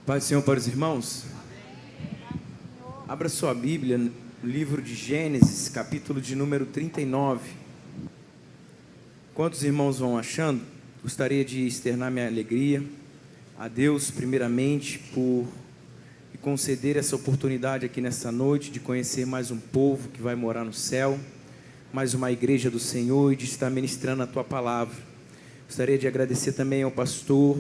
Pai do Senhor para os irmãos. Abra sua Bíblia no livro de Gênesis, capítulo de número 39. Enquanto os irmãos vão achando, gostaria de externar minha alegria a Deus, primeiramente, por me conceder essa oportunidade aqui nessa noite de conhecer mais um povo que vai morar no céu, mais uma igreja do Senhor e de estar ministrando a Tua palavra. Gostaria de agradecer também ao pastor,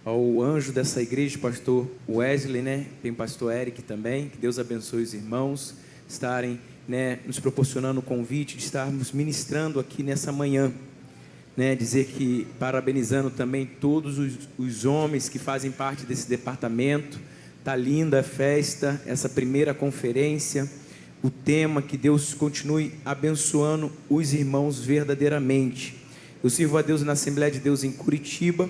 ao anjo dessa igreja, pastor Wesley, tem pastor Eric também, que Deus abençoe os irmãos, estarem, nos proporcionando o convite de estarmos ministrando aqui nessa manhã, dizer que, parabenizando também todos os homens que fazem parte desse departamento. Está linda a festa, essa primeira conferência, o tema, que Deus continue abençoando os irmãos verdadeiramente. Eu sirvo a Deus na Assembleia de Deus em Curitiba,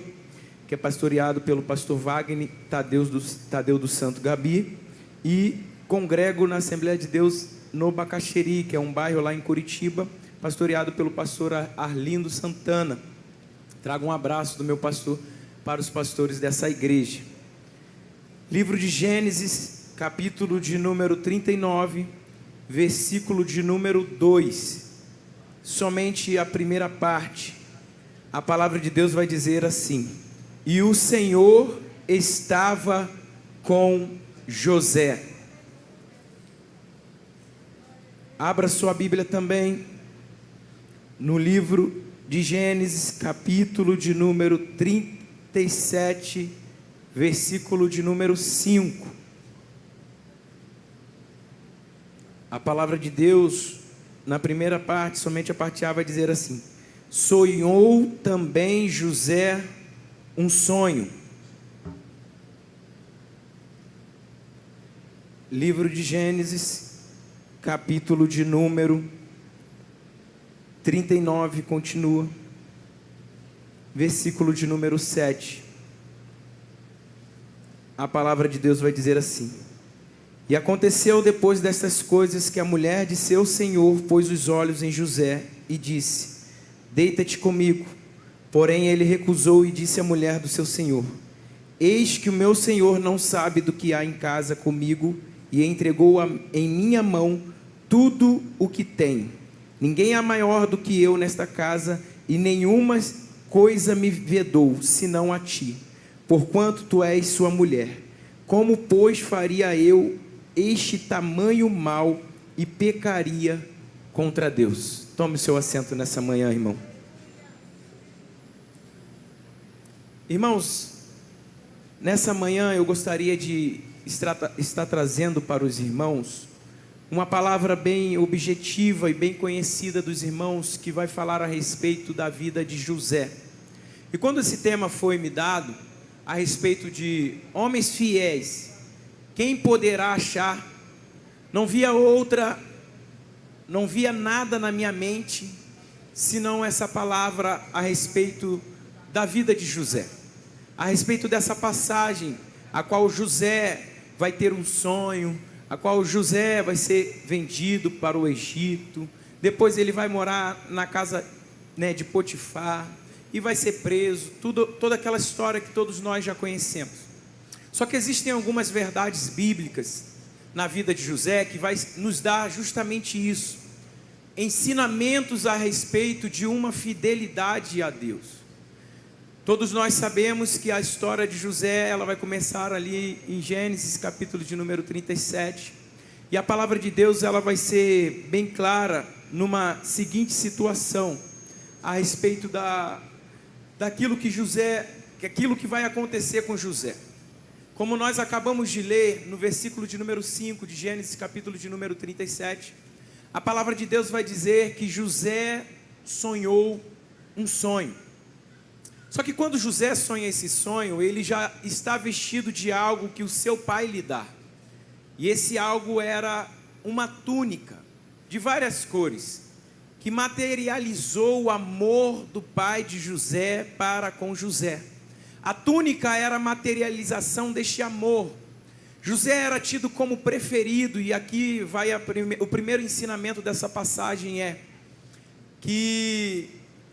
que é pastoreado pelo pastor Wagner Tadeu do Santo Gabi, e congrego na Assembleia de Deus no Bacaxeri, que é um bairro lá em Curitiba, pastoreado pelo pastor Arlindo Santana. Trago um abraço do meu pastor para os pastores dessa igreja. Livro de Gênesis, capítulo de número 39, versículo de número 2, somente a primeira parte. A palavra de Deus vai dizer assim: e o Senhor estava com José. Abra sua Bíblia também no livro de Gênesis, capítulo de número 37, versículo de número 5. A palavra de Deus, na primeira parte, somente a parte A, vai dizer assim: sonhou também José um sonho. Livro de Gênesis, capítulo de número 39, continua, versículo de número 7. A palavra de Deus vai dizer assim: e aconteceu depois destas coisas que a mulher de seu senhor pôs os olhos em José e disse: deita-te comigo. Porém ele recusou e disse à mulher do seu senhor: eis que o meu senhor não sabe do que há em casa comigo, e entregou em minha mão tudo o que tem. Ninguém há maior do que eu nesta casa, e nenhuma coisa me vedou, senão a ti, porquanto tu és sua mulher. Como, pois, faria eu este tamanho mal e pecaria contra Deus? Tome o seu assento nessa manhã, irmão. Irmãos, nessa manhã eu gostaria de estar trazendo para os irmãos uma palavra bem objetiva e bem conhecida dos irmãos, que vai falar a respeito da vida de José. E quando esse tema foi me dado, a respeito de homens fiéis, quem poderá achar? Não via nada na minha mente, senão essa palavra a respeito da vida de José, a respeito dessa passagem, a qual José vai ter um sonho, a qual José vai ser vendido para o Egito, depois ele vai morar na casa de Potifar, e vai ser preso, toda aquela história que todos nós já conhecemos. Só que existem algumas verdades bíblicas na vida de José, que vai nos dar justamente isso, ensinamentos a respeito de uma fidelidade a Deus. Todos nós sabemos que a história de José, ela vai começar ali em Gênesis, capítulo de número 37, e a palavra de Deus, ela vai ser bem clara numa seguinte situação, a respeito daquilo que aquilo que vai acontecer com José. Como nós acabamos de ler no versículo de número 5 de Gênesis, capítulo de número 37, a palavra de Deus vai dizer que José sonhou um sonho. Só que quando José sonha esse sonho, ele já está vestido de algo que o seu pai lhe dá. E esse algo era uma túnica de várias cores, que materializou o amor do pai de José para com José. A túnica era a materialização deste amor. José era tido como preferido, e aqui vai o primeiro ensinamento dessa passagem, é que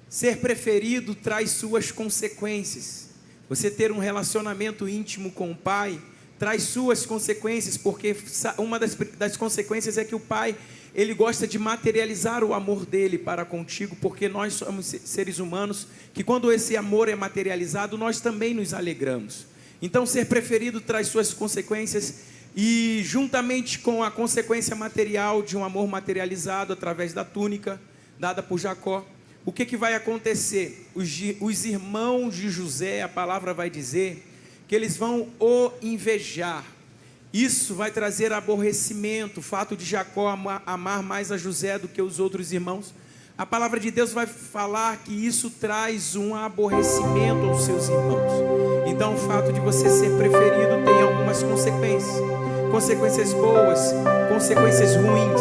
ser preferido traz suas consequências. Você ter um relacionamento íntimo com o pai traz suas consequências, porque uma das consequências é que o pai, ele gosta de materializar o amor dele para contigo, porque nós somos seres humanos, que quando esse amor é materializado, nós também nos alegramos. Então, ser preferido traz suas consequências, e juntamente com a consequência material de um amor materializado através da túnica dada por Jacó, o que vai acontecer? Os irmãos de José, a palavra vai dizer que eles vão o invejar. Isso vai trazer aborrecimento, o fato de Jacó amar mais a José do que os outros irmãos. A palavra de Deus vai falar que isso traz um aborrecimento aos seus irmãos. Então, o fato de você ser preferido tem algumas consequências. Consequências boas, consequências ruins.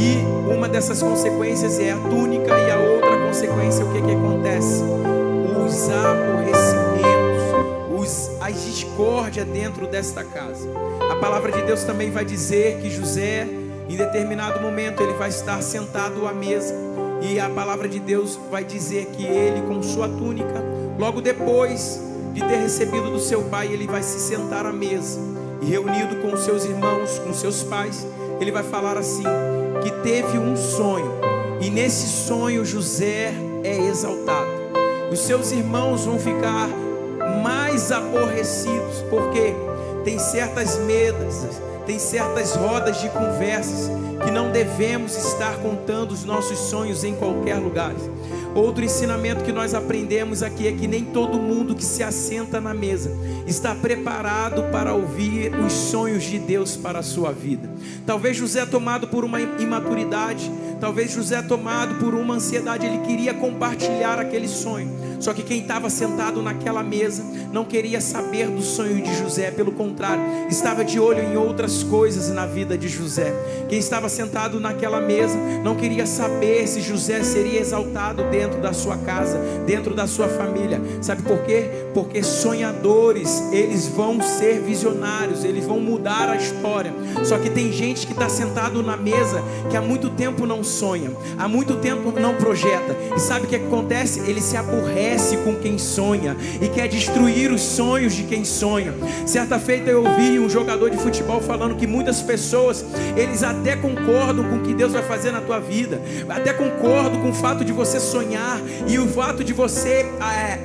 E uma dessas consequências é a túnica, e a outra consequência, o que acontece? Os aborrecimentos, a discórdia dentro desta casa. A palavra de Deus também vai dizer que José, em determinado momento, ele vai estar sentado à mesa, e a palavra de Deus vai dizer que ele, com sua túnica, logo depois de ter recebido do seu pai, ele vai se sentar à mesa, e reunido com os seus irmãos, com seus pais, ele vai falar assim, que teve um sonho, e nesse sonho José é exaltado. Os seus irmãos vão ficar mais aborrecidos, porque tem certas mesas, tem certas rodas de conversas que não devemos estar contando os nossos sonhos em qualquer lugar. Outro ensinamento que nós aprendemos aqui é que nem todo mundo que se assenta na mesa está preparado para ouvir os sonhos de Deus para a sua vida. Talvez José, tomado por uma imaturidade, talvez José, tomado por uma ansiedade, ele queria compartilhar aquele sonho. Só que quem estava sentado naquela mesa não queria saber do sonho de José, pelo contrário, estava de olho em outras coisas na vida de José. Quem estava sentado naquela mesa não queria saber se José seria exaltado dentro da sua casa, dentro da sua família. Sabe por quê? Porque sonhadores, eles vão ser visionários, eles vão mudar a história. Só que tem gente que está sentado na mesa que há muito tempo não sonha, há muito tempo não projeta. E sabe o que acontece? Ele se aborrece com quem sonha e quer destruir os sonhos de quem sonha. Certa feita eu ouvi um jogador de futebol falando que muitas pessoas, eles até concordam com o que Deus vai fazer na tua vida, até concordam com o fato de você sonhar e o fato de você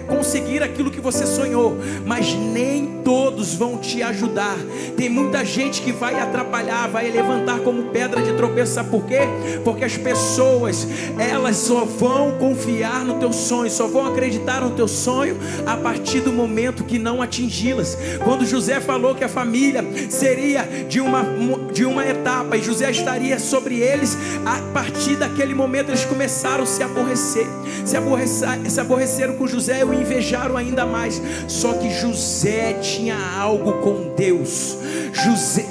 conseguir aquilo que você sonhou, mas nem todos vão te ajudar. Tem muita gente que vai atrapalhar, vai levantar como pedra de tropeço. Sabe por quê? Porque as pessoas, elas só vão confiar no teu sonho, só vão acreditar no teu sonho a partir do momento que não atingi-las. Quando José falou que a família seria de uma etapa e José estaria sobre eles, a partir daquele momento eles começaram a se aborrecer, se aborreceram com José e o invejaram ainda mais. Só que José tinha algo com Deus.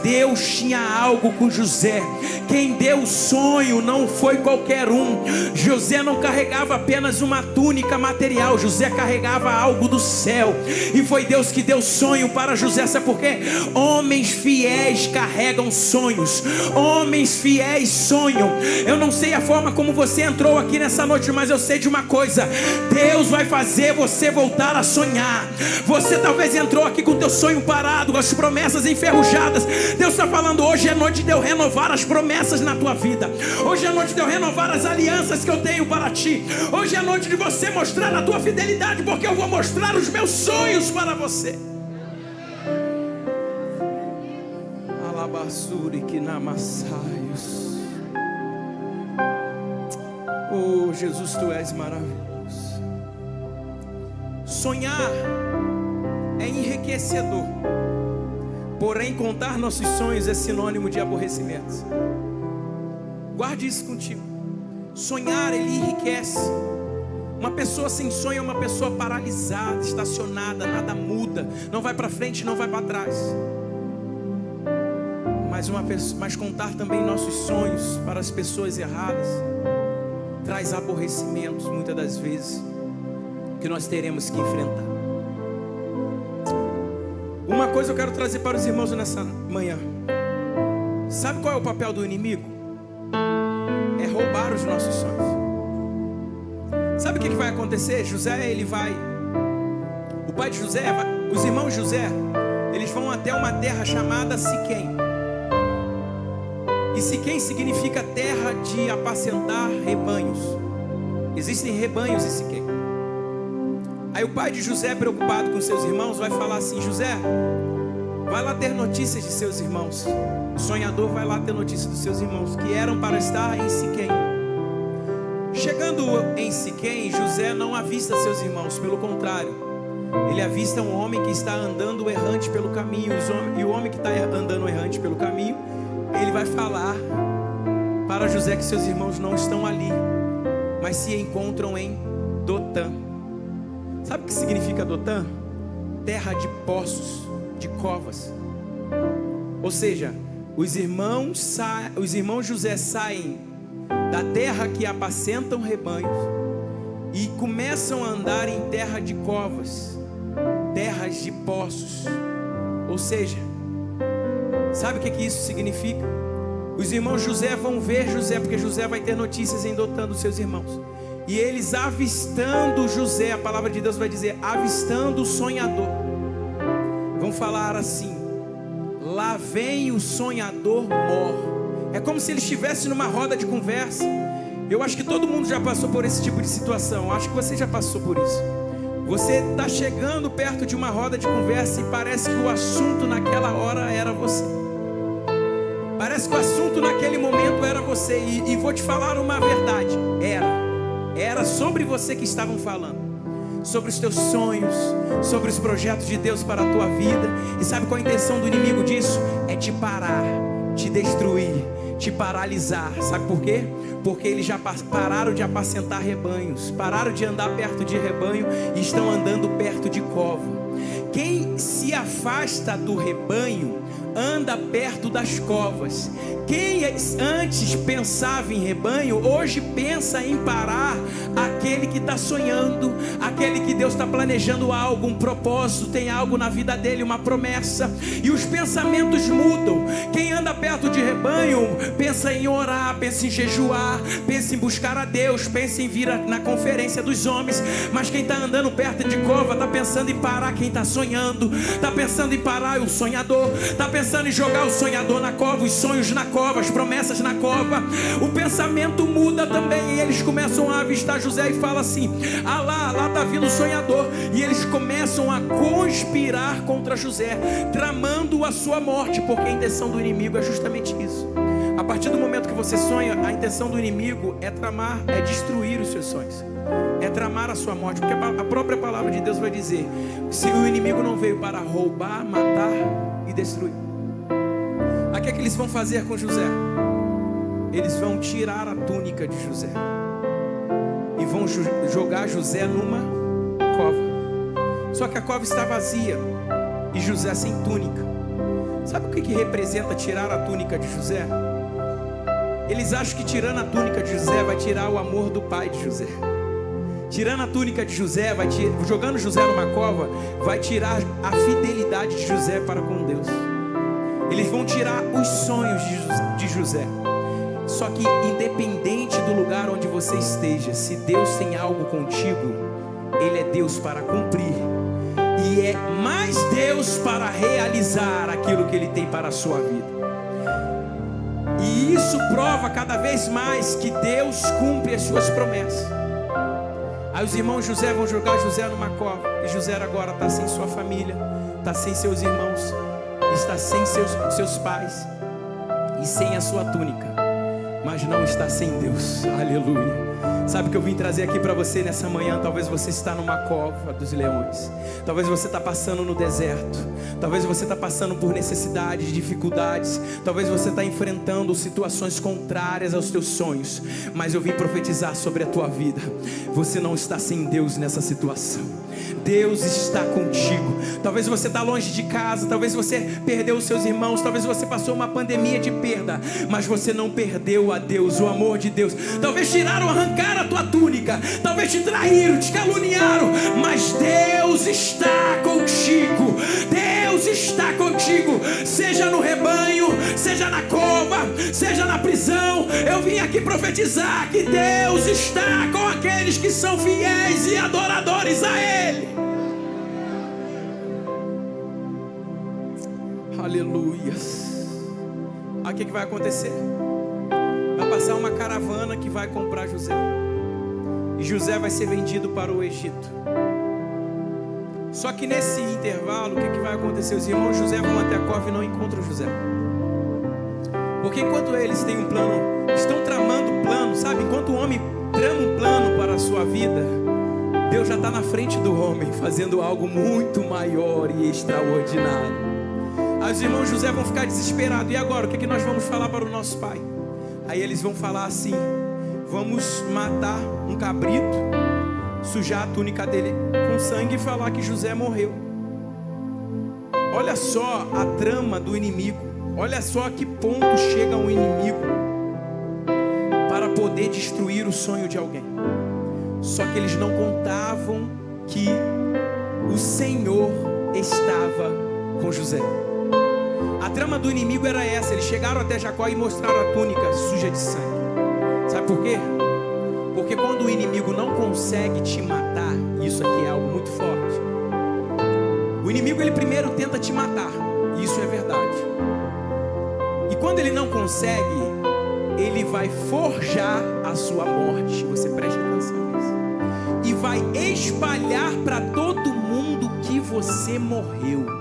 Deus tinha algo com José. Quem deu o sonho não foi qualquer um. José não carregava apenas uma túnica material, José carregava algo do céu, e foi Deus que deu sonho para José. Sabe por quê? Homens fiéis carregam sonhos, homens fiéis sonham. Eu não sei a forma como você entrou aqui nessa noite, mas eu sei de uma coisa: Deus vai fazer você voltar a sonhar. Você talvez entrou aqui com o teu sonho parado, com as promessas enferrujadas. Deus está falando: hoje é noite de eu renovar as promessas na tua vida. Hoje é noite de eu renovar as alianças que eu tenho para ti. Hoje é noite de você mostrar a tua fidelidade, porque eu vou mostrar os meus sonhos para você. Alabassuri que namassaios. Oh Jesus, tu és maravilhoso. Sonhar é enriquecedor, porém contar nossos sonhos é sinônimo de aborrecimento. Guarde isso contigo. Sonhar, ele enriquece. Uma pessoa sem sonho é uma pessoa paralisada, estacionada, nada muda, não vai para frente, não vai para trás. Mas contar também nossos sonhos para as pessoas erradas traz aborrecimentos, muitas das vezes, que nós teremos que enfrentar. Uma coisa eu quero trazer para os irmãos nessa manhã. Sabe qual é o papel do inimigo? É roubar os nossos sonhos. Sabe o que vai acontecer? José, o pai de José, os irmãos de José Eles vão até uma terra chamada Siquém. E Siquém significa terra de apacentar rebanhos. Existem rebanhos em Siquém. Aí o pai de José, preocupado com seus irmãos, vai falar assim: José, vai lá ter notícias de seus irmãos. O sonhador vai lá ter notícias dos seus irmãos, que eram para estar em Siquém. Chegando em Siquém, José não avista seus irmãos, pelo contrário, ele avista um homem que está andando errante pelo caminho. E o homem que está andando errante pelo caminho, ele vai falar para José que seus irmãos não estão ali, mas se encontram em Dotã. Sabe o que significa Dotã? Terra de poços, de covas. Ou seja, os irmãos José saem da terra que apacentam rebanhos e começam a andar em terra de covas, terras de poços. Ou seja, sabe o que isso significa? Os irmãos José vão ver José, porque José vai ter notícias em Dotã dos seus irmãos. E eles avistando José, a palavra de Deus vai dizer, avistando o sonhador, vão falar assim: lá vem o sonhador mor. É como se eles estivessem numa roda de conversa. Eu acho que todo mundo já passou por esse tipo de situação. Eu acho que você já passou por isso. Você está chegando perto de uma roda de conversa e parece que o assunto naquela hora era você. Parece que o assunto naquele momento era você. E vou te falar uma verdade. Era sobre você que estavam falando. Sobre os teus sonhos, sobre os projetos de Deus para a tua vida. E sabe qual a intenção do inimigo disso? É te parar, te destruir, te paralisar. Sabe por quê? Porque eles já pararam de apacentar rebanhos, pararam de andar perto de rebanho e estão andando perto de cova. Quem se afasta do rebanho anda perto das covas. Quem antes pensava em rebanho, hoje pensa em parar aquele que está sonhando, aquele que Deus está planejando algo, um propósito, tem algo na vida dele, uma promessa, e os pensamentos mudam. Quem anda perto de rebanho pensa em orar, pensa em jejuar, pensa em buscar a Deus, pensa em vir na conferência dos homens. Mas quem está andando perto de cova está pensando em parar quem está sonhando, está pensando em parar o sonhador, está pensando em jogar o sonhador na cova, os sonhos na cova, as promessas na cova. O pensamento muda também, e eles começam a avistar José e falam assim: ah lá está vindo o sonhador. E eles começam a conspirar contra José, tramando a sua morte, porque a intenção do inimigo é justamente isso. A partir do momento que você sonha, a intenção do inimigo é tramar, é destruir os seus sonhos, é tramar a sua morte, porque a própria palavra de Deus vai dizer: se o inimigo não veio para roubar, matar e destruir. O que é que eles vão fazer com José? Eles vão tirar a túnica de José e vão jogar José numa cova. Só que a cova está vazia e José sem túnica. Sabe o que representa tirar a túnica de José? Eles acham que tirando a túnica de José vai tirar o amor do pai de José. Tirando a túnica de José, jogando José numa cova, vai tirar a fidelidade de José para com Deus. Eles vão tirar os sonhos de José. Só que independente do lugar onde você esteja, se Deus tem algo contigo, Ele é Deus para cumprir, e é mais Deus para realizar aquilo que Ele tem para a sua vida. E isso prova cada vez mais que Deus cumpre as suas promessas. Aí os irmãos José vão jogar José numa cova, e José agora está sem sua família, está sem seus irmãos, está sem seus pais e sem a sua túnica, mas não está sem Deus. Aleluia. Sabe o que eu vim trazer aqui para você nessa manhã? Talvez você está numa cova dos leões, talvez você está passando no deserto, talvez você está passando por necessidades, dificuldades, talvez você está enfrentando situações contrárias aos teus sonhos, mas eu vim profetizar sobre a tua vida: você não está sem Deus nessa situação. Deus está contigo. Talvez você está longe de casa, talvez você perdeu os seus irmãos, talvez você passou uma pandemia de perda, mas você não perdeu a Deus, o amor de Deus. Talvez arrancaram a tua túnica, talvez te traíram, te caluniaram, mas Deus está contigo. Deus está contigo, seja no rebanho, seja na cova, seja na prisão. Eu vim aqui profetizar que Deus está com aqueles que são fiéis e adoradores a Ele. Aleluias. Aí o que vai acontecer? Vai passar uma caravana que vai comprar José. E José vai ser vendido para o Egito. Só que nesse intervalo, o que vai acontecer? Os irmãos José vão até a cova e não encontram José. Porque enquanto eles têm um plano, estão tramando um plano, sabe? Enquanto o homem trama um plano para a sua vida, Deus já está na frente do homem, fazendo algo muito maior e extraordinário. Aí os irmãos José vão ficar desesperados. E agora, o que nós vamos falar para o nosso pai? Aí eles vão falar assim: vamos matar um cabrito, sujar a túnica dele com sangue e falar que José morreu. Olha só a trama do inimigo. Olha só a que ponto chega um inimigo para poder destruir o sonho de alguém. Só que eles não contavam que o Senhor estava com José. A trama do inimigo era essa. Eles chegaram até Jacó e mostraram a túnica suja de sangue. Sabe por quê? Porque quando o inimigo não consegue te matar, isso aqui é algo muito forte. O inimigo, ele primeiro tenta te matar. Isso é verdade. E quando ele não consegue, ele vai forjar a sua morte. Você preste atenção nisso. E vai espalhar para todo mundo que você morreu.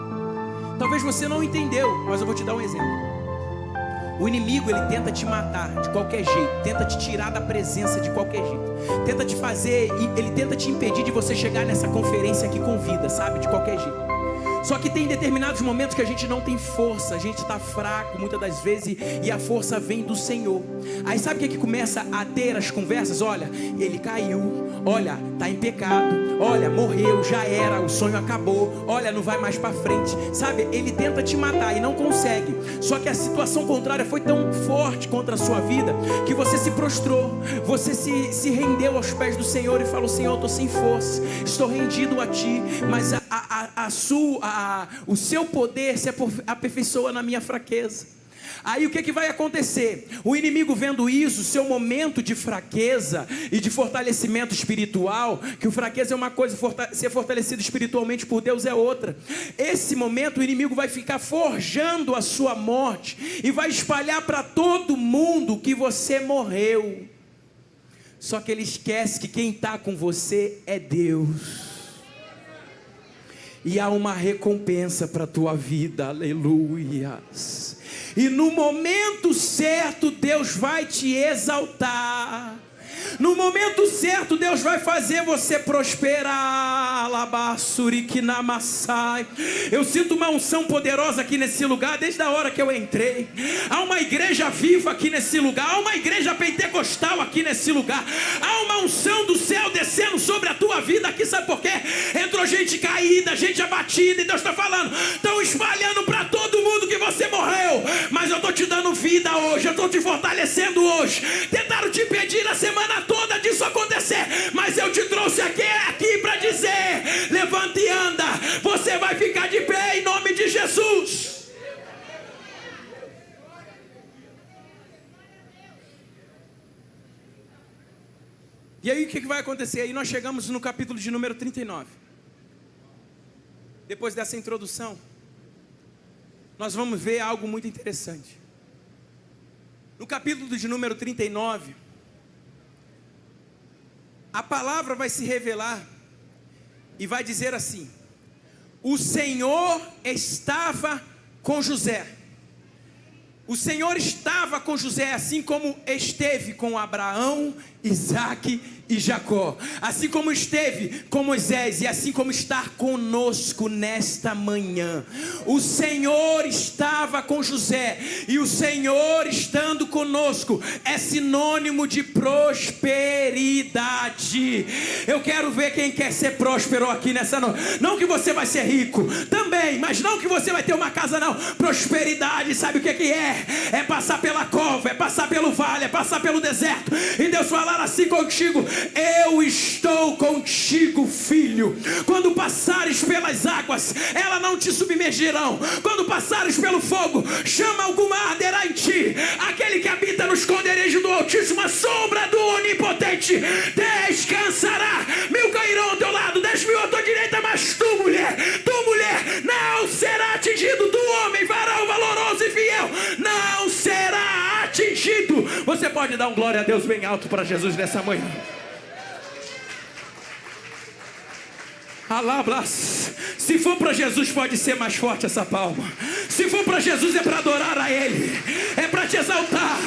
Talvez você não entendeu, mas eu vou te dar um exemplo. O inimigo, ele tenta te matar de qualquer jeito, tenta te tirar da presença de qualquer jeito, tenta te fazer, ele tenta te impedir de você chegar nessa conferência que convida, sabe, de qualquer jeito. Só que tem determinados momentos que a gente não tem força, a gente está fraco muitas das vezes, e a força vem do Senhor. Aí sabe o que começa a ter as conversas? Olha, ele caiu, olha, está em pecado, olha, morreu, já era, o sonho acabou, olha, não vai mais para frente. Sabe, ele tenta te matar e não consegue. Só que a situação contrária foi tão forte contra a sua vida, que você se prostrou, você se rendeu aos pés do Senhor e falou: Senhor, eu estou sem força, estou rendido a Ti, mas o seu poder se aperfeiçoa na minha fraqueza. Aí o que vai acontecer? O inimigo, vendo isso, seu momento de fraqueza e de fortalecimento espiritual, que o fraqueza é uma coisa, ser fortalecido espiritualmente por Deus é outra. Esse momento o inimigo vai ficar forjando a sua morte e vai espalhar para todo mundo que você morreu. Só que ele esquece que quem está com você é Deus. E há uma recompensa para a tua vida, aleluias. E no momento certo Deus vai te exaltar. No momento certo Deus vai fazer você prosperar. Eu sinto uma unção poderosa aqui nesse lugar desde a hora que eu entrei. Há uma igreja viva aqui nesse lugar. Há uma igreja pentecostal aqui nesse lugar. Há uma unção do céu descendo sobre a tua vida aqui. Sabe por quê? Entrou gente caída, gente abatida, e Deus está falando: estão espalhando para todo mundo que você morreu, mas eu estou te dando vida hoje, eu estou te fortalecendo hoje. Tentaram te impedir a semana toda disso acontecer, mas eu te trouxe aqui para dizer: levanta e anda. Você vai ficar de pé em nome de Jesus. E aí o que vai acontecer? Aí nós chegamos no capítulo de número 39. Depois dessa introdução, nós vamos ver algo muito interessante. No capítulo de número 39, a palavra vai se revelar e vai dizer assim: o Senhor estava com José. O Senhor estava com José, assim como esteve com Abraão, Isaque e Jacó, assim como esteve com Moisés, e assim como está conosco nesta manhã. O Senhor estava com José, e o Senhor estando conosco é sinônimo de prosperidade. Eu quero ver quem quer ser próspero aqui nessa noite. Não que você vai ser rico também, mas não que você vai ter uma casa, não. Prosperidade, sabe o que é? É passar pela cova, é passar pelo vale, é passar pelo deserto, e Deus falar assim contigo: eu estou contigo, filho. Quando passares pelas águas, elas não te submergirão. Quando passares pelo fogo, chama alguma arderá em ti. Aquele que habita no esconderijo do Altíssimo, a sombra do Onipotente descansará. 1000 cairão ao teu lado, 10.000 à tua direita, mas tu mulher, não será atingido. Do homem, varão você pode dar um glória a Deus bem alto para Jesus nessa manhã? Alabras. Se for para Jesus, pode ser mais forte essa palma. Se for para Jesus, é para adorar a Ele, é para te exaltar.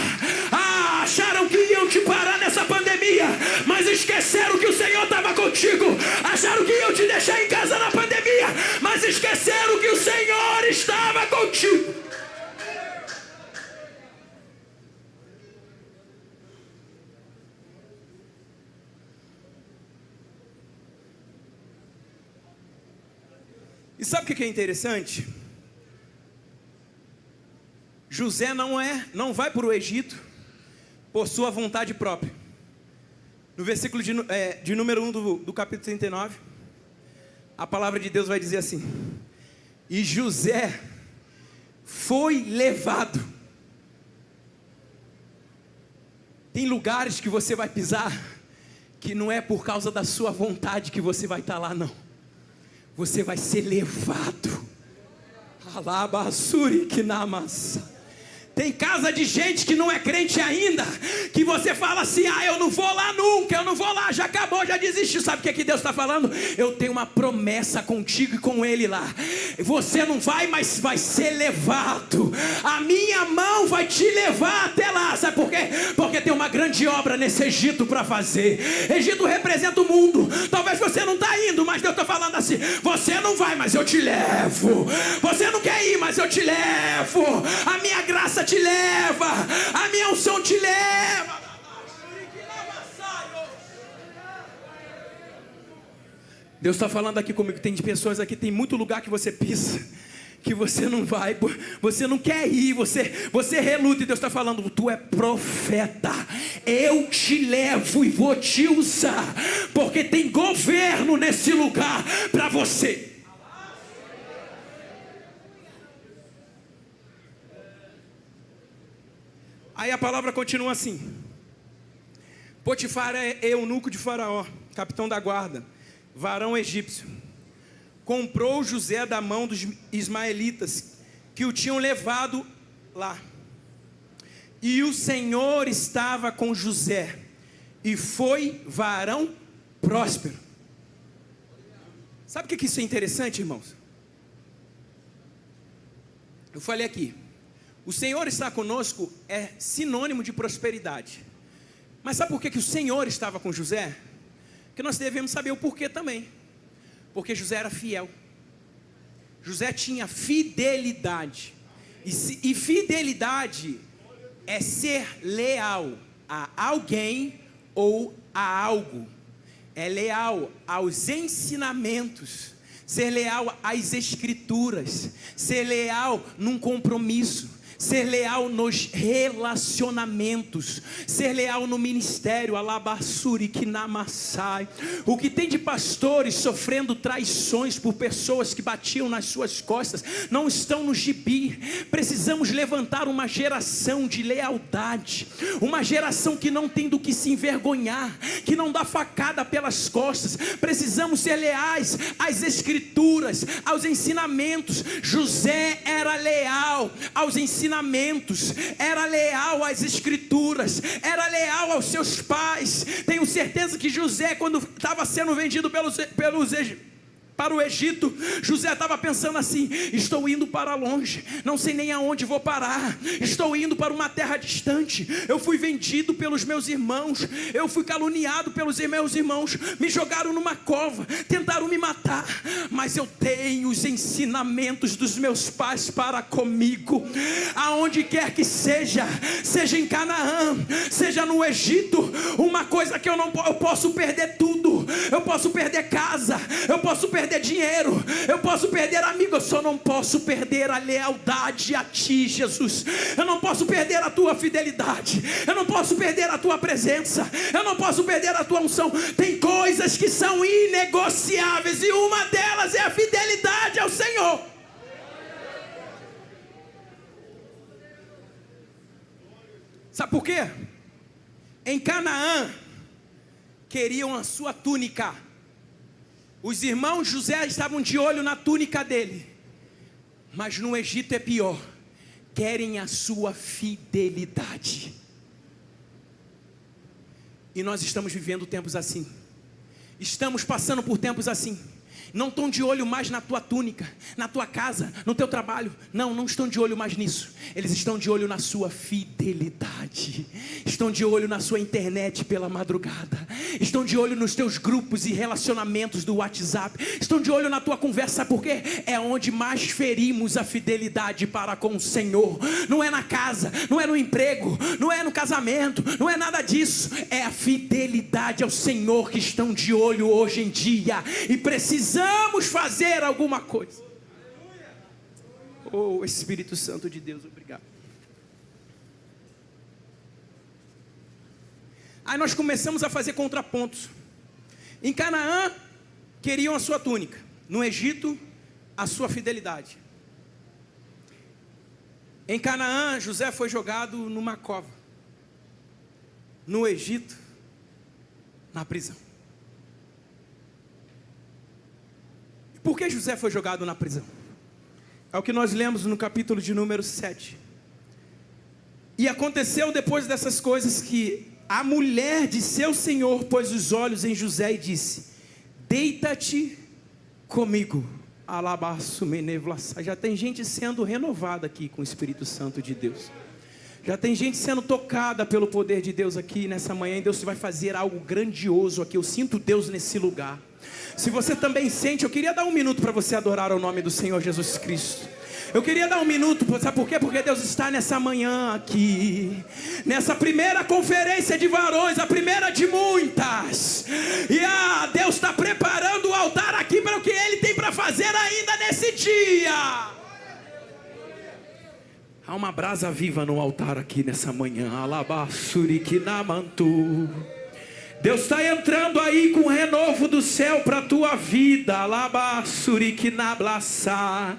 Acharam que iam te parar nessa pandemia, mas esqueceram que o Senhor estava contigo. Acharam que iam te deixar em casa na pandemia, mas esqueceram que o Senhor estava contigo. E sabe o que é interessante? José não vai para o Egito por sua vontade própria. No versículo de número 1 do capítulo 39, a palavra de Deus vai dizer assim: e José foi levado. Tem lugares que você vai pisar que não é por causa da sua vontade que você vai estar lá, não. Você vai ser levado. Alabassuri que namassa. Tem casa de gente que não é crente ainda, que você fala assim: eu não vou lá nunca, eu não vou lá, já acabou, já desistiu. Sabe o que Deus está falando? Eu tenho uma promessa contigo e com Ele lá. Você não vai, mas vai ser levado. A minha mão vai te levar até lá. Sabe por quê? Porque tem uma grande obra nesse Egito para fazer. Egito representa o mundo. Talvez você não está indo, mas Deus está falando assim: você não vai, mas eu te levo. Você não quer ir, mas eu te levo. A minha graça te leva, a minha unção te leva. Deus está falando aqui comigo. Tem pessoas aqui, tem muito lugar que você pisa, que você não vai, você não quer ir, você reluta, e Deus está falando: tu é profeta, eu te levo e vou te usar, porque tem governo nesse lugar para você. Aí a palavra continua assim: Potifar é eunuco de Faraó, capitão da guarda, varão egípcio, comprou José da mão dos ismaelitas que o tinham levado lá. E o Senhor estava com José, e foi varão próspero. Sabe o que isso é interessante, irmãos? Eu falei aqui, o Senhor está conosco é sinônimo de prosperidade. Mas sabe por que o Senhor estava com José? Porque nós devemos saber o porquê também. Porque José era fiel. José tinha fidelidade. E fidelidade é ser leal a alguém ou a algo. É leal aos ensinamentos. Ser leal às escrituras. Ser leal num compromisso. Ser leal nos relacionamentos, ser leal no ministério. Alabassuri que namassai. O que tem de pastores sofrendo traições por pessoas que batiam nas suas costas não estão no gibi. Precisamos levantar uma geração de lealdade, uma geração que não tem do que se envergonhar, que não dá facada pelas costas. Precisamos ser leais às escrituras, aos ensinamentos. José era leal aos ensinamentos, era leal às escrituras, era leal aos seus pais. Tenho certeza que José, quando estava sendo vendido para o Egito, José estava pensando assim: estou indo para longe, não sei nem aonde vou parar, estou indo para uma terra distante, eu fui vendido pelos meus irmãos, eu fui caluniado pelos meus irmãos, me jogaram numa cova, tentaram me matar, mas eu tenho os ensinamentos dos meus pais para comigo. Aonde quer que seja, seja em Canaã, seja no Egito, uma coisa que eu posso perder tudo, eu posso perder casa, eu posso perder dinheiro, eu posso perder amigo, eu só não posso perder a lealdade a ti, Jesus. Eu não posso perder a tua fidelidade, eu não posso perder a tua presença, eu não posso perder a tua unção. Tem coisas que são inegociáveis, e uma delas é a fidelidade ao Senhor. Sabe por quê? Em Canaã queriam a sua túnica. Os irmãos José estavam de olho na túnica dele. Mas no Egito é pior. Querem a sua fidelidade. E nós estamos vivendo tempos assim. Estamos passando por tempos assim. Não estão de olho mais na tua túnica, na tua casa, no teu trabalho. Não estão de olho mais nisso. Eles estão de olho na sua fidelidade. Estão de olho na sua internet pela madrugada. Estão de olho nos teus grupos e relacionamentos do WhatsApp. Estão de olho na tua conversa. Sabe por quê? É onde mais ferimos a fidelidade para com o Senhor. Não é na casa, não é no emprego, não é no casamento, não é nada disso. É a fidelidade ao Senhor que estão de olho hoje em dia. E precisamos fazer alguma coisa. Oh, Espírito Santo de Deus, obrigado. Aí nós começamos a fazer contrapontos. Em Canaã, queriam a sua túnica. No Egito, a sua fidelidade. Em Canaã, José foi jogado numa cova. No Egito, na prisão. Por que José foi jogado na prisão? É o que nós lemos no capítulo de número 7. E aconteceu depois dessas coisas que a mulher de seu senhor pôs os olhos em José e disse: deita-te comigo. Alabaço menevlaçá. Já tem gente sendo renovada aqui com o Espírito Santo de Deus. Já tem gente sendo tocada pelo poder de Deus aqui nessa manhã. E Deus vai fazer algo grandioso aqui. Eu sinto Deus nesse lugar. Se você também sente, eu queria dar um minuto para você adorar o nome do Senhor Jesus Cristo. Eu queria dar um minuto, sabe por quê? Porque Deus está nessa manhã aqui, nessa primeira conferência de varões, a primeira de muitas. E Deus está preparando o altar aqui para o que Ele tem para fazer ainda nesse dia. Há uma brasa viva no altar aqui nessa manhã. Alabaçuriquinamantu. Deus está entrando aí com o renovo do céu para a tua vida. Alabaçuriquinablaçá.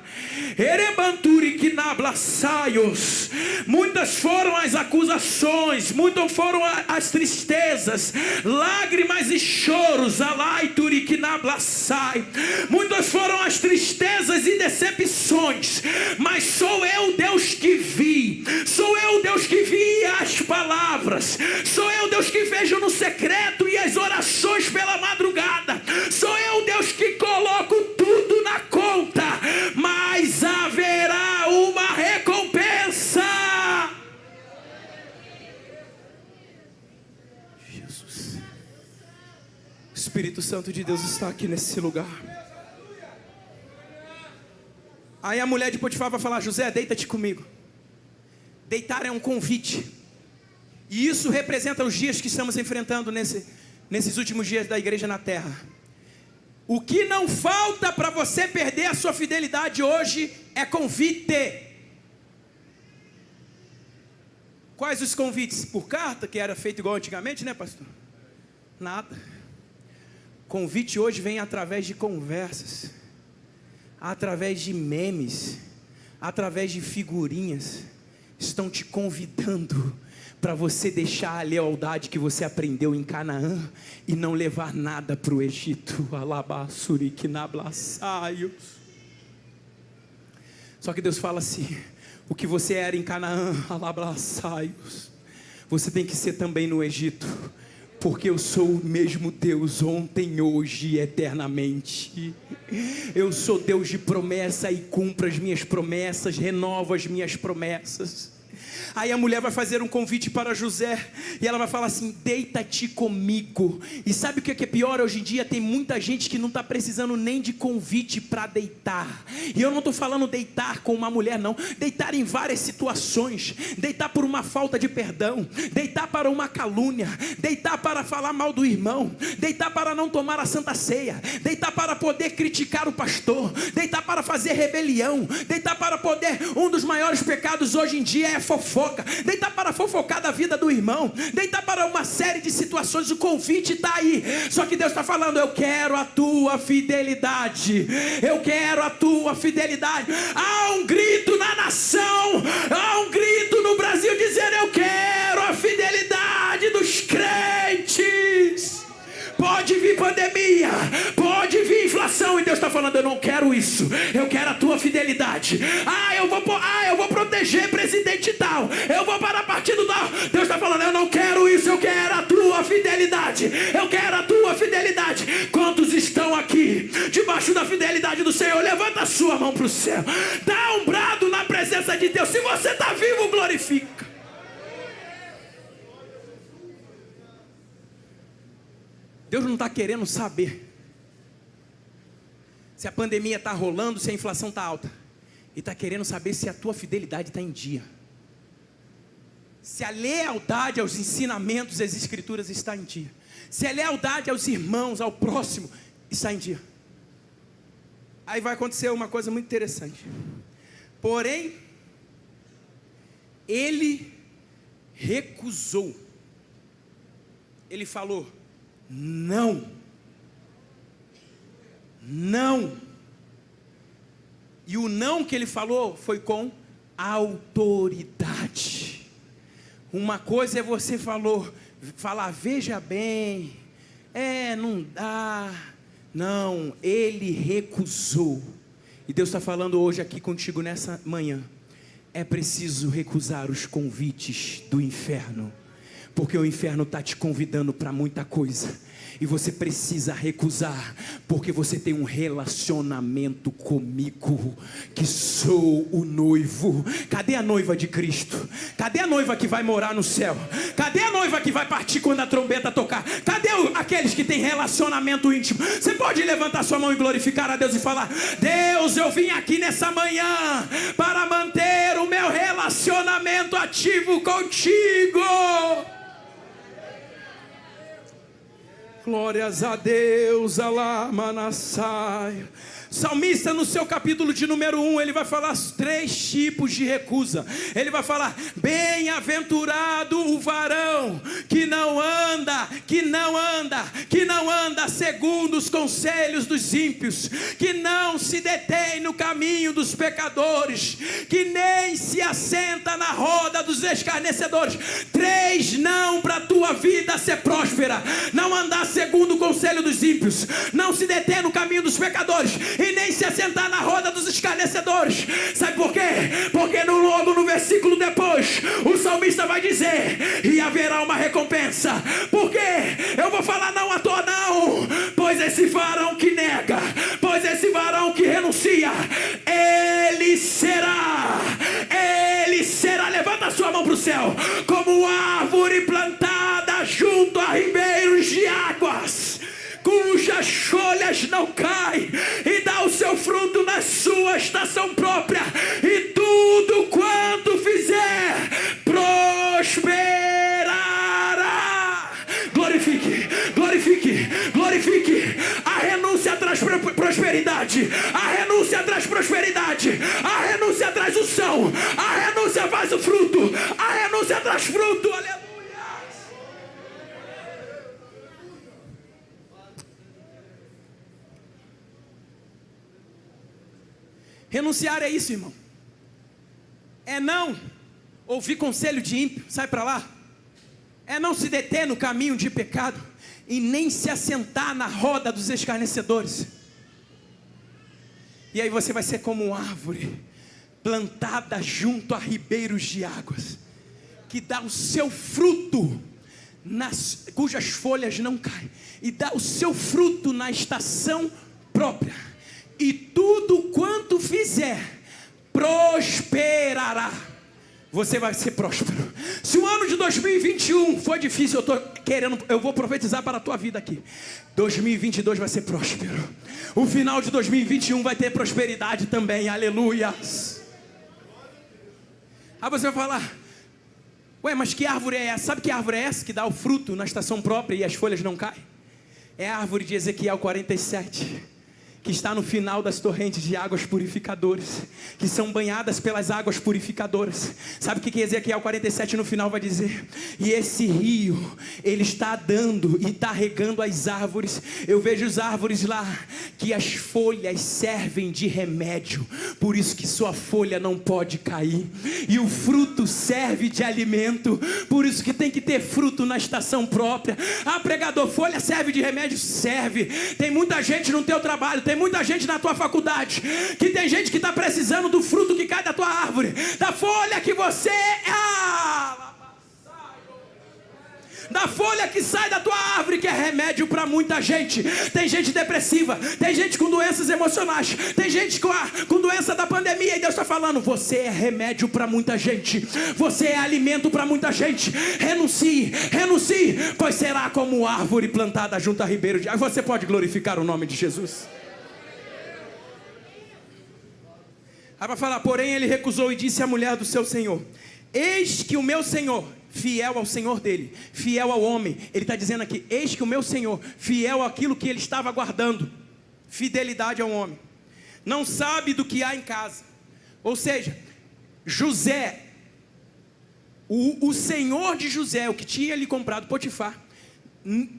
Erebanturiquinablaçaios. Muitas foram as acusações, muitas foram as tristezas, lágrimas e choros. Alaituriquinablaçai. Muitas foram as tristezas e decepções. Mas sou eu, Deus, que vi. Sou eu, Deus, que vi as palavras. Sou eu, Deus, que vejo no secreto e as orações pela madrugada. Sou eu, Deus, que coloco tudo na conta, mas haverá uma recompensa. Jesus, o Espírito Santo de Deus está aqui nesse lugar. Aí a mulher de Potifar vai falar: José, deita-te comigo. Deitar é um convite. E isso representa os dias que estamos enfrentando nesses últimos dias da igreja na terra. O que não falta para você perder a sua fidelidade hoje é convite. Quais os convites? Por carta, que era feito igual antigamente, né, pastor? Nada. Convite hoje vem através de conversas, através de memes, através de figurinhas. Estão te convidando para você deixar a lealdade que você aprendeu em Canaã e não levar nada para o Egito. Só que Deus fala assim: o que você era em Canaã, você tem que ser também no Egito, porque eu sou o mesmo Deus ontem, hoje e eternamente. Eu sou Deus de promessa e cumpro as minhas promessas, renovo as minhas promessas. Aí a mulher vai fazer um convite para José, e ela vai falar assim: deita-te comigo. E sabe o que é pior? Hoje em dia tem muita gente que não está precisando nem de convite para deitar. E eu não estou falando deitar com uma mulher, não. Deitar em várias situações. Deitar por uma falta de perdão. Deitar para uma calúnia. Deitar para falar mal do irmão. Deitar para não tomar a santa ceia. Deitar para poder criticar o pastor. Deitar para fazer rebelião. Deitar para poder... Um dos maiores pecados hoje em dia é fofoca. Deitar para fofocar da vida do irmão. Deitar para uma série de situações. O convite está aí. Só que Deus está falando: eu quero a tua fidelidade. Eu quero a tua fidelidade. Há um grito na nação. Há um grito no Brasil dizendo: eu quero a fidelidade dos crentes. Pode vir pandemia, pode vir inflação, e Deus está falando: eu não quero isso, eu quero a tua fidelidade. Eu vou proteger presidente tal, eu vou parar partido tal. Deus está falando: eu não quero isso, eu quero a tua tua fidelidade. Eu quero a tua fidelidade. Quantos estão aqui debaixo da fidelidade do Senhor? Levanta a sua mão para o céu. Dá um brado na presença de Deus. Se você está vivo, glorifica. Deus não está querendo saber se a pandemia está rolando, se a inflação está alta. Ele está querendo saber se a tua fidelidade está em dia. Se a lealdade aos ensinamentos das Escrituras está em dia. Se a lealdade aos irmãos, ao próximo, está em dia. Aí vai acontecer uma coisa muito interessante. Porém, ele recusou. Ele falou: não. Não. E o não que ele falou foi com autoridade. Uma coisa é você falar, veja bem, não dá. Não, ele recusou. E Deus está falando hoje aqui contigo nessa manhã. É preciso recusar os convites do inferno, porque o inferno está te convidando para muita coisa. E você precisa recusar, porque você tem um relacionamento comigo, que sou o noivo. Cadê a noiva de Cristo? Cadê a noiva que vai morar no céu? Cadê a noiva que vai partir quando a trombeta tocar? Cadê aqueles que têm relacionamento íntimo? Você pode levantar sua mão e glorificar a Deus e falar: Deus, eu vim aqui nessa manhã para manter o meu relacionamento ativo contigo. Glórias a Deus, Alá Manassai. Salmista, no seu capítulo de número 1, ele vai falar 3 tipos de recusa. Ele vai falar: bem-aventurado o varão que não anda segundo os conselhos dos ímpios, que não se detém no caminho dos pecadores, que nem se assenta na roda dos escarnecedores. 3 não para a tua vida ser próspera: não andar segundo o conselho dos ímpios, não se deter no caminho dos pecadores e nem se assentar na roda dos escarnecedores. Sabe por quê? Porque logo no versículo depois, o salmista vai dizer: e haverá uma recompensa. Por quê? Eu vou falar não à toa não. Pois esse varão que nega, pois esse varão que renuncia, ele será, levanta a sua mão para o céu, como árvore plantada junto a ribeiros de águas, cujas folhas não caem, e dá o seu fruto na sua estação própria, e tudo quanto fizer prosperará. Glorifique, glorifique, glorifique. A renúncia traz prosperidade. A renúncia traz prosperidade. A renúncia traz unção. A renúncia faz o fruto. A renúncia traz fruto. Aleluia. Renunciar é isso, irmão. É não ouvir conselho de ímpio, sai para lá. É não se deter no caminho de pecado e nem se assentar na roda dos escarnecedores. E aí você vai ser como uma árvore plantada junto a ribeiros de águas, que dá o seu fruto, cujas folhas não caem, e dá o seu fruto na estação própria. E tudo quanto fizer prosperará. Você vai ser próspero. Se o ano de 2021 foi difícil, eu vou profetizar para a tua vida aqui. 2022 vai ser próspero. O final de 2021 vai ter prosperidade também. Aleluias. Aí você vai falar: ué, mas que árvore é essa? Sabe que árvore é essa que dá o fruto na estação própria e as folhas não caem? É a árvore de Ezequiel 47. Que está no final das torrentes de águas purificadoras, que são banhadas pelas águas purificadoras. Sabe o que Ezequiel 47 no final vai dizer? E esse rio, ele está dando e está regando as árvores. Eu vejo as árvores lá, que as folhas servem de remédio, por isso que sua folha não pode cair. E o fruto serve de alimento, por isso que tem que ter fruto na estação própria. Ah, pregador, folha serve de remédio? Serve. Tem muita gente no teu trabalho, tem muita gente na tua faculdade, que tem gente que está precisando do fruto que cai da tua árvore, da folha que você da a folha que sai da tua árvore, que é remédio para muita gente. Tem gente depressiva, tem gente com doenças emocionais, tem gente com doença da pandemia, e Deus está falando: você é remédio para muita gente, você é alimento para muita gente. Renuncie, pois será como árvore plantada junto a ribeiro de água. Você pode glorificar o nome de Jesus? Aí vai falar: porém ele recusou e disse à mulher do seu senhor: eis que o meu senhor, fiel ao senhor dele, fiel ao homem. Ele está dizendo aqui: eis que o meu senhor, fiel àquilo que ele estava guardando, fidelidade ao homem, não sabe do que há em casa. Ou seja, José, o senhor de José, o que tinha lhe comprado, Potifar,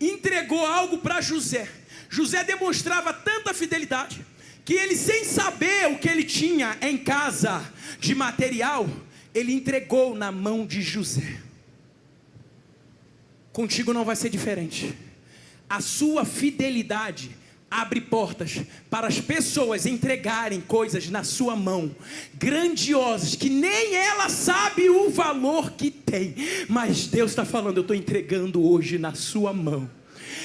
entregou algo para José. José demonstrava tanta fidelidade que ele, sem saber o que ele tinha em casa de material, ele entregou na mão de José. Contigo não vai ser diferente. A sua fidelidade abre portas para as pessoas entregarem coisas na sua mão, grandiosas, que nem ela sabe o valor que tem, mas Deus está falando: eu estou entregando hoje na sua mão.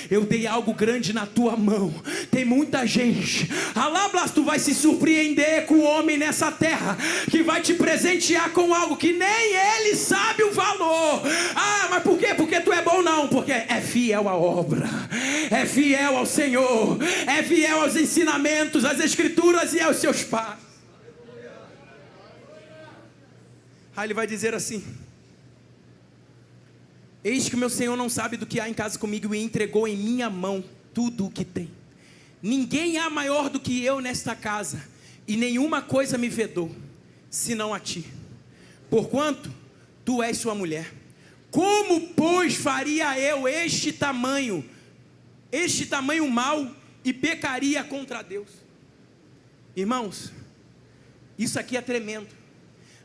Eu dei algo grande na tua mão. Tem muita gente, Alablas, tu vai se surpreender com o homem nessa terra, que vai te presentear com algo que nem ele sabe o valor. Ah, mas por quê? Porque tu é bom? Não, porque é fiel à obra, é fiel ao Senhor, é fiel aos ensinamentos, às escrituras e aos seus pais. Aí ele vai dizer assim: eis que o meu senhor não sabe do que há em casa comigo, e entregou em minha mão tudo o que tem. Ninguém há maior do que eu nesta casa, e nenhuma coisa me vedou, senão a ti, porquanto tu és sua mulher. Como, pois, faria eu este tamanho mal, e pecaria contra Deus? Irmãos, isso aqui é tremendo.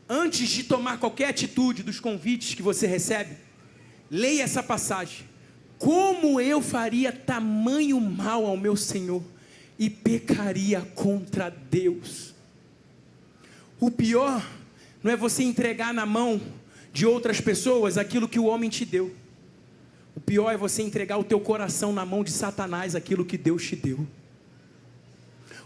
Antes de tomar qualquer atitude dos convites que você recebe, leia essa passagem. Como eu faria tamanho mal ao meu Senhor e pecaria contra Deus? O pior não é você entregar na mão de outras pessoas aquilo que o homem te deu. O pior é você entregar o teu coração na mão de Satanás, aquilo que Deus te deu.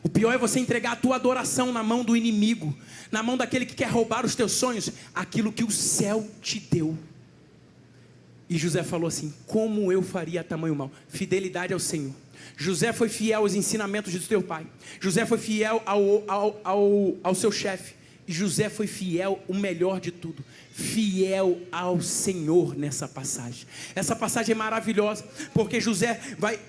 O pior é você entregar a tua adoração na mão do inimigo, na mão daquele que quer roubar os teus sonhos, aquilo que o céu te deu. E José falou assim: como eu faria tamanho mal? Fidelidade ao Senhor. José foi fiel aos ensinamentos do seu pai. José foi fiel ao seu chefe. E José foi fiel, o melhor de tudo, fiel ao Senhor nessa passagem. Essa passagem é maravilhosa, porque José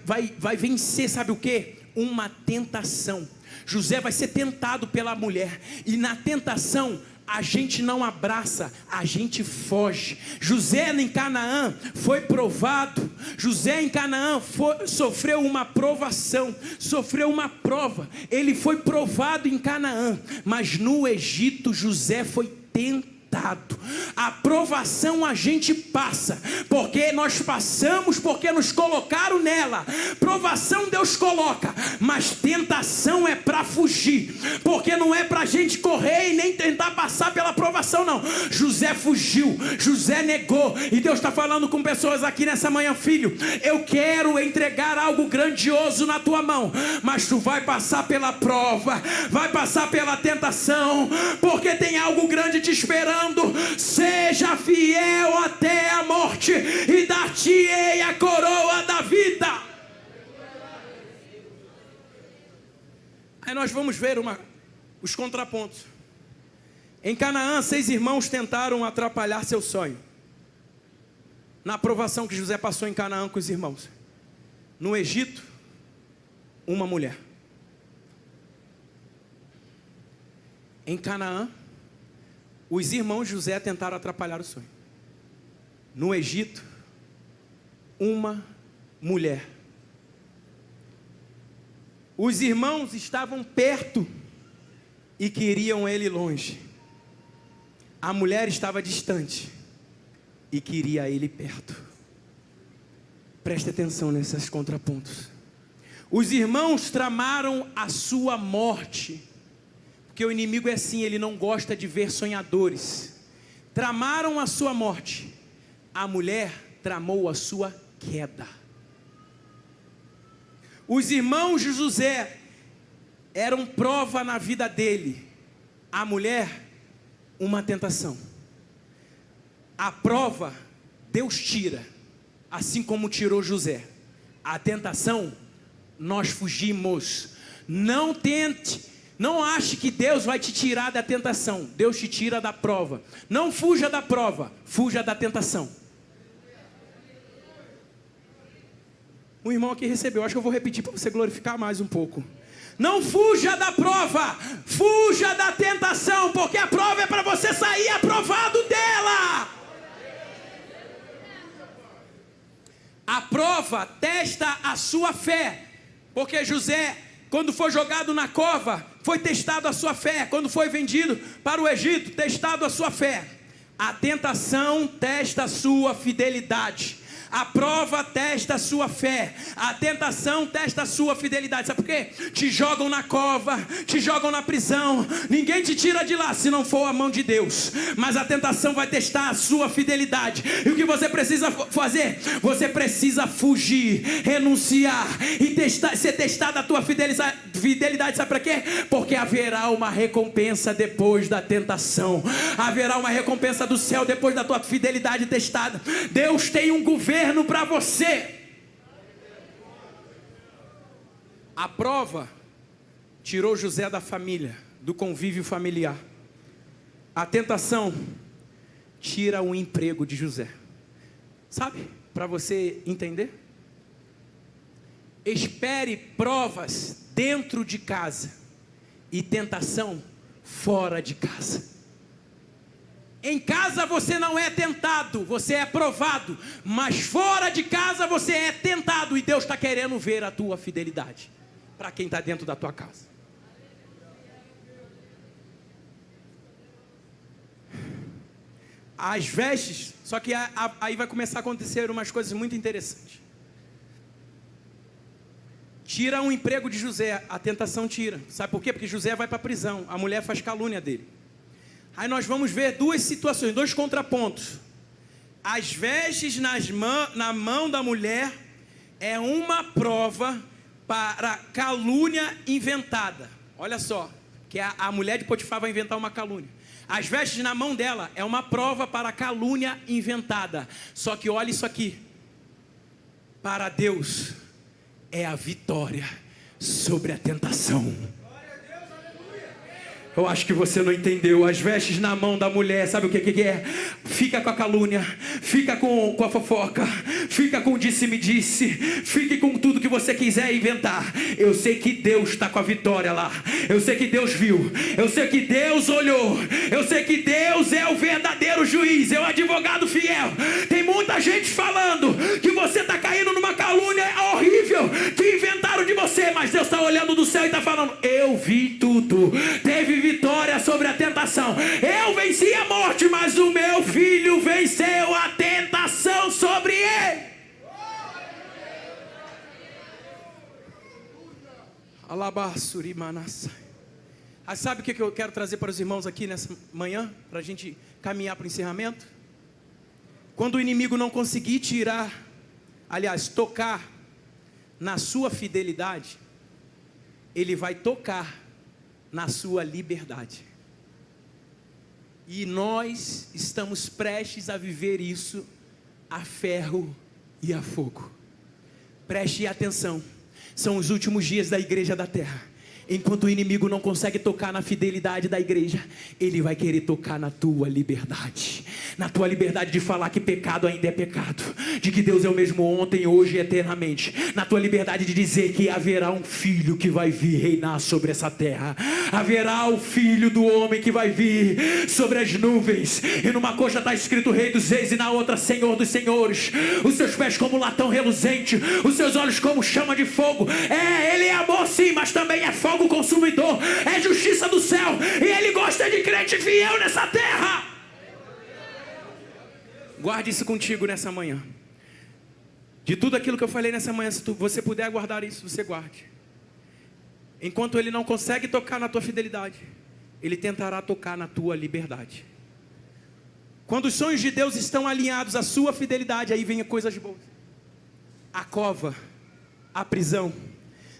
vai vencer, sabe o que? Uma tentação. José vai ser tentado pela mulher, e na tentação a gente não abraça, a gente foge. José em Canaã foi provado. José em Canaã sofreu uma provação, sofreu uma prova. Ele foi provado em Canaã, mas no Egito José foi tentado. A provação a gente passa, porque nós passamos, porque nos colocaram nela. Provação Deus coloca, mas tentação é para fugir, porque não é para a gente correr e nem tentar passar pela provação, não. José fugiu, José negou, e Deus está falando com pessoas aqui nessa manhã: filho, eu quero entregar algo grandioso na tua mão, mas tu vai passar pela prova, vai passar pela tentação, porque tem algo grande te esperando. Seja fiel até a morte, e dar-te-ei a coroa da vida. Aí nós vamos ver os contrapontos. Em Canaã, 6 irmãos tentaram atrapalhar seu sonho. Na provação que José passou em Canaã com os irmãos. No Egito, uma mulher. Em Canaã, os irmãos de José tentaram atrapalhar o sonho. No Egito, uma mulher. Os irmãos estavam perto e queriam ele longe. A mulher estava distante e queria ele perto. Preste atenção nesses contrapontos. Os irmãos tramaram a sua morte, porque o inimigo é assim, ele não gosta de ver sonhadores. Tramaram a sua morte. A mulher tramou a sua queda. Os irmãos de José eram prova na vida dele. A mulher, uma tentação. A prova, Deus tira, assim como tirou José. A tentação, nós fugimos. Não tente, não ache que Deus vai te tirar da tentação. Deus te tira da prova. Não fuja da prova, fuja da tentação. O irmão aqui recebeu, acho que eu vou repetir para você glorificar mais um pouco. Não fuja da prova, fuja da tentação, porque a prova é para você sair aprovado dela. A prova testa a sua fé, porque José, quando foi jogado na cova, foi testado a sua fé. Quando foi vendido para o Egito, testado a sua fé. A tentação testa a sua fidelidade. A prova testa a sua fé. A tentação testa a sua fidelidade. Sabe por quê? Te jogam na cova, te jogam na prisão. Ninguém te tira de lá se não for a mão de Deus. Mas a tentação vai testar a sua fidelidade. E o que você precisa fazer? Você precisa fugir, renunciar e ser testado a tua fidelidade. Sabe para quê? Porque haverá uma recompensa depois da tentação. Haverá uma recompensa do céu depois da tua fidelidade testada. Deus tem um governo para você. A prova tirou José da família, do convívio familiar. A tentação tira o emprego de José. Sabe? Para você entender. Espere provas dentro de casa e tentação fora de casa. Em casa você não é tentado, você é provado. Mas fora de casa você é tentado. E Deus está querendo ver a tua fidelidade. Para quem está dentro da tua casa. As vestes, só que aí vai começar a acontecer umas coisas muito interessantes. Tira um emprego de José, a tentação tira. Sabe por quê? Porque José vai para a prisão, a mulher faz calúnia dele. Aí nós vamos ver duas situações, dois contrapontos. As vestes na mão da mulher é uma prova para calúnia inventada. Olha só, que a mulher de Potifar vai inventar uma calúnia. As vestes na mão dela é uma prova para calúnia inventada. Só que olha isso aqui. Para Deus é a vitória sobre a tentação. Eu acho que você não entendeu. As vestes na mão da mulher, sabe o que é? Fica com a calúnia, fica com a fofoca, fica com o disse-me-disse, fique com tudo que você quiser inventar. Eu sei que Deus está com a vitória lá. Eu sei que Deus viu. Eu sei que Deus olhou. Eu sei que Deus é o verdadeiro juiz, é o advogado fiel. Tem muita gente falando que você está caindo numa calúnia horrível, que inventaram de você, mas Deus está olhando do céu e está falando: eu vi tudo. Teve vitória sobre a tentação. Eu venci a morte, mas o meu filho venceu a tentação sobre ele. Alabassuri manassa. Sabe o que eu quero trazer para os irmãos aqui nessa manhã, para a gente caminhar para o encerramento? Quando o inimigo não conseguir tocar na sua fidelidade, ele vai tocar na sua liberdade. E nós estamos prestes a viver isso a ferro e a fogo. Preste atenção, são os últimos dias da igreja da terra. Enquanto o inimigo não consegue tocar na fidelidade da igreja, ele vai querer tocar na tua liberdade. Na tua liberdade de falar que pecado ainda é pecado, de que Deus é o mesmo ontem, hoje e eternamente. Na tua liberdade de dizer que haverá um filho que vai vir reinar sobre essa terra. Haverá o filho do homem que vai vir sobre as nuvens. E numa coxa está escrito Rei dos Reis e na outra Senhor dos Senhores. Os seus pés como latão reluzente, os seus olhos como chama de fogo. Ele é amor sim, mas também é fogo consumidor, é justiça do céu, e ele gosta de crente fiel nessa terra. Guarde isso contigo nessa manhã. De tudo aquilo que eu falei nessa manhã, se você puder guardar isso, você guarde. Enquanto ele não consegue tocar na tua fidelidade, ele tentará tocar na tua liberdade. Quando os sonhos de Deus estão alinhados à sua fidelidade, aí vem coisas boas. A cova, a prisão,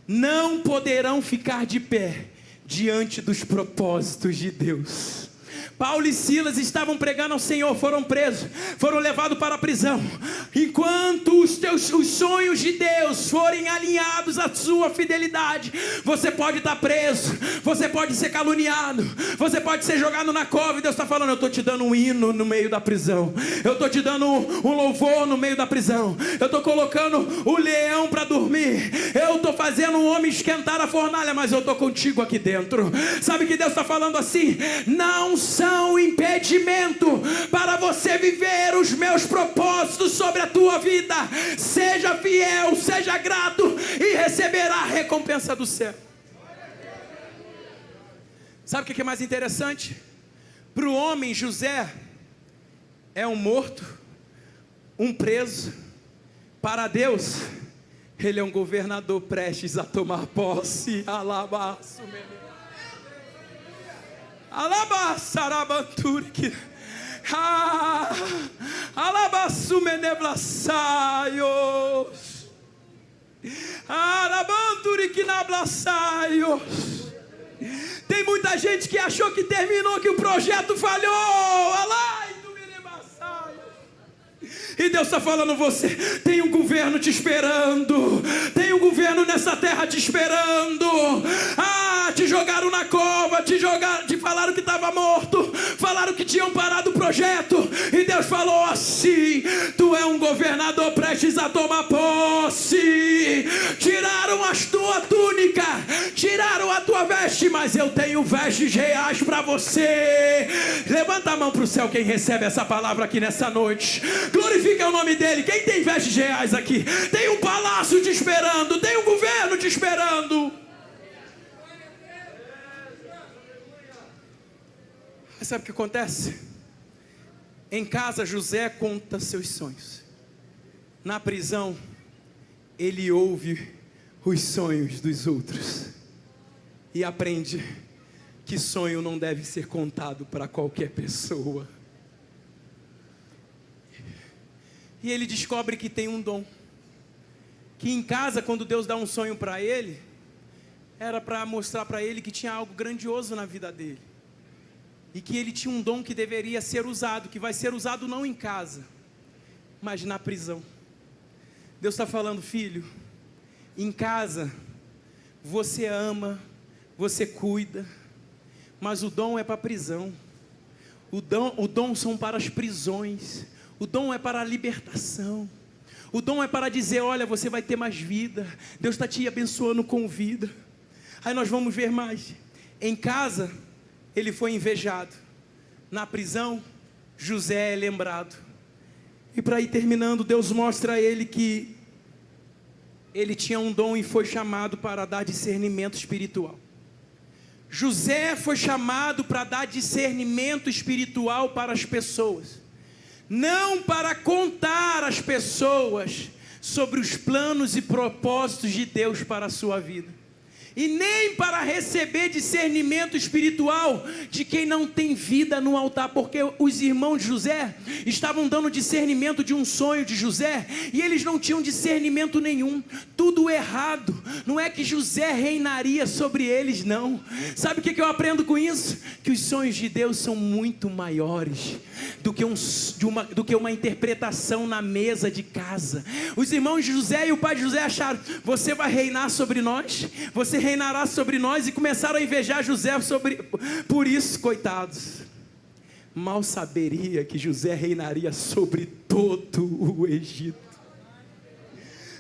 não poderão ficar de pé diante dos propósitos de Deus. Paulo e Silas estavam pregando ao Senhor, foram presos, foram levados para a prisão. Enquanto os sonhos de Deus forem alinhados à sua fidelidade, você pode estar preso, você pode ser caluniado, você pode ser jogado na cova, e Deus está falando: eu estou te dando um hino no meio da prisão, eu estou te dando um louvor no meio da prisão, eu estou colocando o leão para dormir, eu estou fazendo um homem esquentar a fornalha, mas eu estou contigo aqui dentro. Sabe que Deus está falando assim? Não são impedimento para você viver os meus propósitos sobre a tua vida. Seja fiel, seja grato e receberá a recompensa do céu. Sabe o que é mais interessante? Para o homem, José é um morto, um preso. Para Deus, ele é um governador prestes a tomar posse. Alabaço, menino. Alabaçarabanturque, alabaçu meneblaçaios, alabanturique nablaçaios. Tem muita gente que achou que terminou, que o projeto falhou. Alai do meneblaçaios. E Deus está falando: você tem um governo te esperando, tem um governo nessa terra te esperando. Te jogaram na cova, te falaram que estava morto, falaram que tinham parado o projeto, e Deus falou assim: tu é um governador prestes a tomar posse. Tiraram a tua túnica, tiraram a tua veste, mas eu tenho vestes reais para você. Levanta a mão para o céu quem recebe essa palavra aqui nessa noite. Glorifica o nome dele. Quem tem vestes reais aqui? Tem um palácio te esperando, tem um governo te esperando. Mas sabe o que acontece? Em casa, José conta seus sonhos. Na prisão, ele ouve os sonhos dos outros e aprende que sonho não deve ser contado para qualquer pessoa. E ele descobre que tem um dom. Que em casa, quando Deus dá um sonho para ele, era para mostrar para ele que tinha algo grandioso na vida dele. E que ele tinha um dom que deveria ser usado, que vai ser usado não em casa, mas na prisão. Deus está falando: filho, em casa você ama, você cuida, mas o dom é para a prisão. O dom são para as prisões. O dom é para a libertação. O dom é para dizer: olha, você vai ter mais vida, Deus está te abençoando com vida. Aí nós vamos ver mais. Em casa ele foi invejado, na prisão José é lembrado. E para ir terminando, Deus mostra a ele que ele tinha um dom e foi chamado para dar discernimento espiritual. José foi chamado para dar discernimento espiritual para as pessoas, não para contar às pessoas sobre os planos e propósitos de Deus para a sua vida, e nem para receber discernimento espiritual de quem não tem vida no altar, porque os irmãos de José estavam dando discernimento de um sonho de José, e eles não tinham discernimento nenhum, tudo errado. Não é que José reinaria sobre eles, não. Sabe o que eu aprendo com isso? Que os sonhos de Deus são muito maiores do que uma interpretação na mesa de casa. Os irmãos de José e o pai de José acharam: você vai reinar sobre nós, você reinará sobre nós, e começaram a invejar José por isso, coitados. Mal saberia que José reinaria sobre todo o Egito.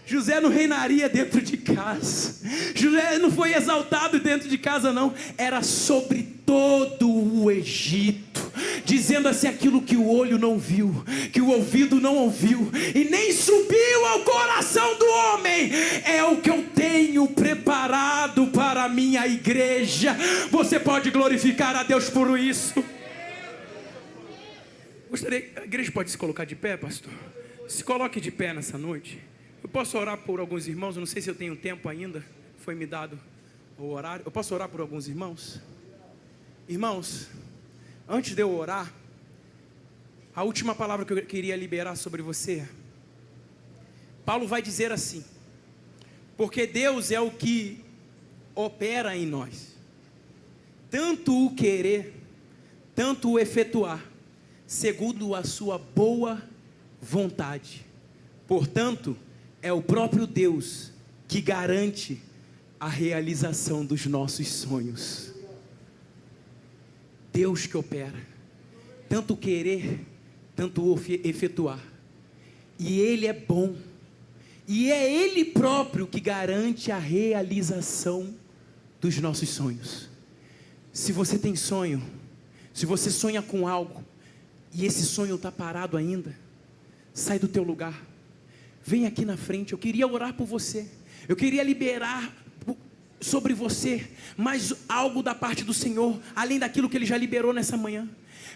José não reinaria dentro de casa. José não foi exaltado dentro de casa, não. Era sobre todo o Egito, dizendo assim: aquilo que o olho não viu, que o ouvido não ouviu, e nem subiu ao coração do homem, é o que eu tenho preparado para a minha igreja. Você pode glorificar a Deus por isso? A igreja pode se colocar de pé, pastor? Se coloque de pé nessa noite. Eu posso orar por alguns irmãos? Eu não sei se eu tenho tempo ainda. Foi me dado o horário. Eu posso orar por alguns irmãos? Irmãos, antes de eu orar, A última palavra que eu queria liberar sobre você, Paulo vai dizer assim: porque Deus é o que opera em nós, tanto o querer, tanto o efetuar, segundo a sua boa vontade. Portanto, é o próprio Deus que garante a realização dos nossos sonhos. Deus que opera, tanto o querer, tanto o efetuar. E Ele é bom. E é Ele próprio que garante a realização dos nossos sonhos. Se você tem sonho, se você sonha com algo, e esse sonho está parado ainda, sai do teu lugar, vem aqui na frente. Eu queria orar por você, eu queria liberar sobre você mais algo da parte do Senhor, além daquilo que Ele já liberou nessa manhã.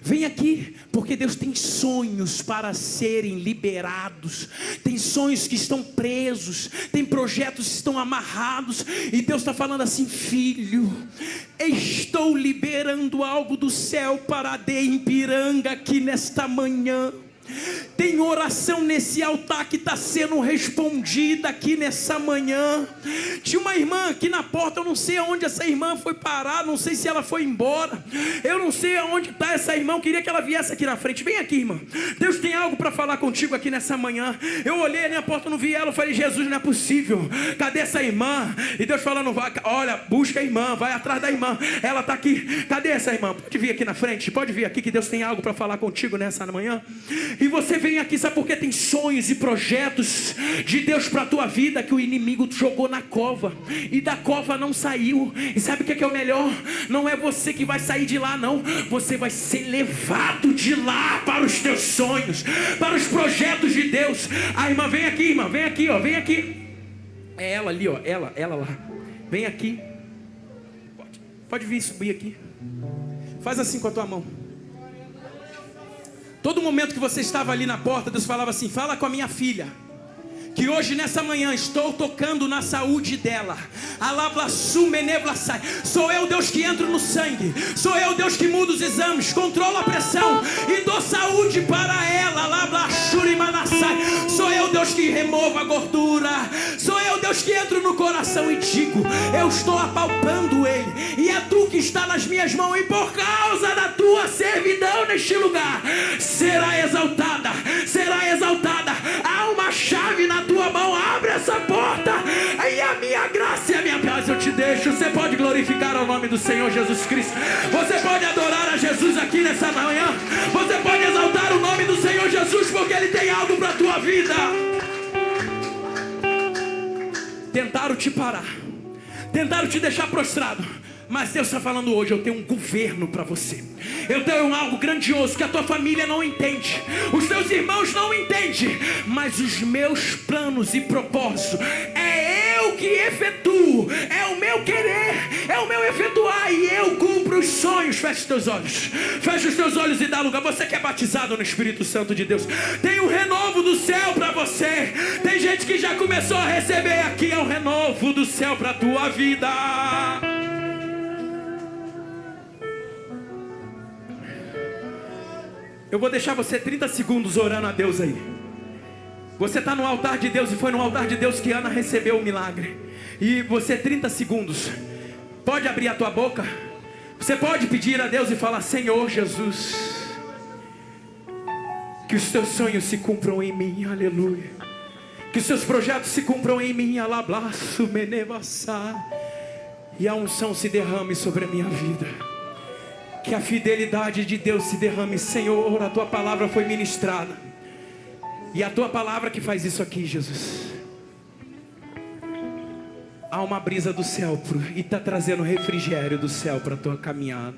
Vem aqui, porque Deus tem sonhos para serem liberados, tem sonhos que estão presos, tem projetos que estão amarrados, e Deus está falando assim: filho, estou liberando algo do céu para Ipiranga aqui nesta manhã. Tem oração nesse altar que está sendo respondida aqui nessa manhã. Tinha uma irmã aqui na porta, eu não sei aonde essa irmã foi parar, não sei se ela foi embora, eu não sei aonde está essa irmã. Eu queria que ela viesse aqui na frente. Vem aqui, irmã, Deus tem algo para falar contigo aqui nessa manhã. Eu olhei na porta, não vi ela, eu falei: Jesus, não é possível, cadê essa irmã? E Deus falando: vai, olha, busca a irmã, vai atrás da irmã, ela está aqui. Cadê essa irmã? Pode vir aqui na frente, pode vir aqui, que Deus tem algo para falar contigo nessa manhã. E você vem aqui, sabe por quê? Tem sonhos e projetos de Deus para a tua vida que o inimigo jogou na cova, e da cova não saiu. E sabe o que é o melhor? Não é você que vai sair de lá, não. Você vai ser levado de lá para os teus sonhos, para os projetos de Deus. A irmã, vem aqui, irmã, vem aqui, ó, vem aqui. É ela ali, ó, ela lá. Vem aqui. Pode vir subir aqui. Faz assim com a tua mão. Todo momento que você estava ali na porta, Deus falava assim: fala com a minha filha, que hoje nessa manhã estou tocando na saúde dela. Sou eu Deus que entro no sangue, sou eu Deus que muda os exames, controlo a pressão e dou saúde para ela. Sou eu Deus que removo a gordura, sou eu Deus que entro no coração e digo: eu estou apalpando ele, e é tu que está nas minhas mãos, e por causa da tua servidão neste lugar, será exaltada, será exaltada. Há uma chave na tua mão, abre essa porta, e a minha graça e a minha paz eu te deixo. Você pode glorificar o nome do Senhor Jesus Cristo, você pode adorar a Jesus aqui nessa manhã, você pode exaltar o nome do Senhor Jesus, porque Ele tem algo para a tua vida. Tentaram te parar, tentaram te deixar prostrado, mas Deus está falando hoje: eu tenho um governo para você, eu tenho algo grandioso que a tua família não entende, os teus irmãos não entendem, mas os meus planos e propósitos é eu que efetuo, é o meu querer, é o meu efetuar, e eu cumpro os sonhos. Feche os teus olhos, feche os teus olhos e dá lugar. Você que é batizado no Espírito Santo de Deus, tem um renovo do céu para você. Tem gente que já começou a receber aqui, é um renovo do céu para a tua vida. Eu vou deixar você 30 segundos orando a Deus aí. Você está no altar de Deus, e foi no altar de Deus que Ana recebeu o milagre. E você, 30 segundos, pode abrir a tua boca. Você pode pedir a Deus e falar: Senhor Jesus, que os teus sonhos se cumpram em mim, aleluia. Que os seus projetos se cumpram em mim, alablaço, menevassá. E a unção se derrame sobre a minha vida. Que a fidelidade de Deus se derrame. Senhor, a tua palavra foi ministrada, e a tua palavra que faz isso aqui, Jesus. Há uma brisa do céu e está trazendo refrigério do céu para a tua caminhada.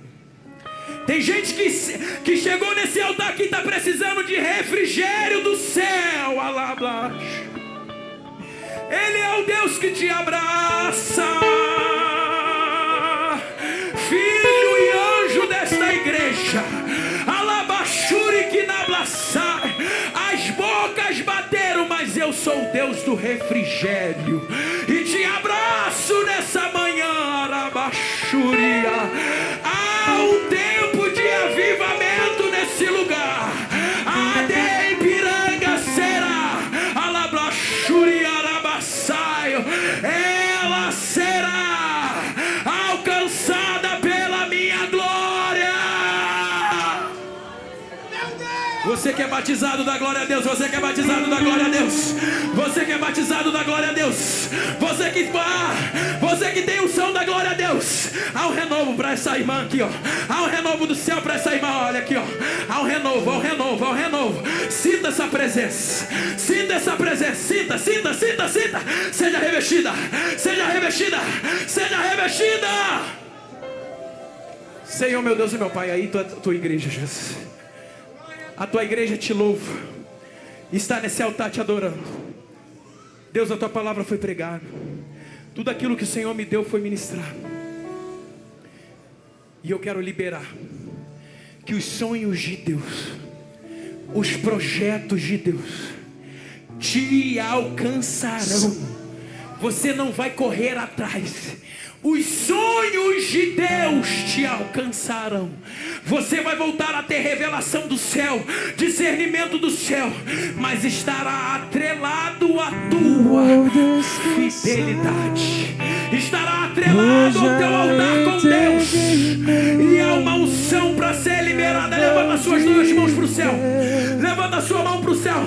Tem gente que chegou nesse altar aqui e está precisando de refrigério do céu. Alablash. Ele é o Deus que te abraça, filho e anjo desta igreja. Alabashuri que nablaçai. As bocas bateram, mas eu sou o Deus do refrigério, e te abraço nessa manhã. Arabashuria. Há um tempo de avivamento nesse lugar, há Você que é batizado da glória a Deus. Você que é batizado da glória a Deus. Você que é batizado da glória a Deus. Você que tem o som da glória a Deus. Há um renovo para essa irmã aqui, ó. Há um renovo do céu para essa irmã, olha aqui, ó. Há um renovo, há um renovo, há um renovo. Sinta essa presença. Sinta essa presença. Sinta. Seja revestida. Seja revestida. Seja revestida. Senhor, meu Deus e meu Pai, aí tua igreja, Jesus. A tua igreja te louva. Está nesse altar te adorando. Deus, a tua palavra foi pregada. Tudo aquilo que o Senhor me deu foi ministrado. E eu quero liberar que os sonhos de Deus, os projetos de Deus te alcançarão. Você não vai correr atrás. Os sonhos de Deus te alcançarão. Você vai voltar a ter revelação do céu, discernimento do céu, mas estará atrelado à tua fidelidade. Estará atrelado ao teu altar com Deus. E há uma unção para ser liberada. Levanta as suas duas mãos para o céu. Levanta a sua mão para o céu.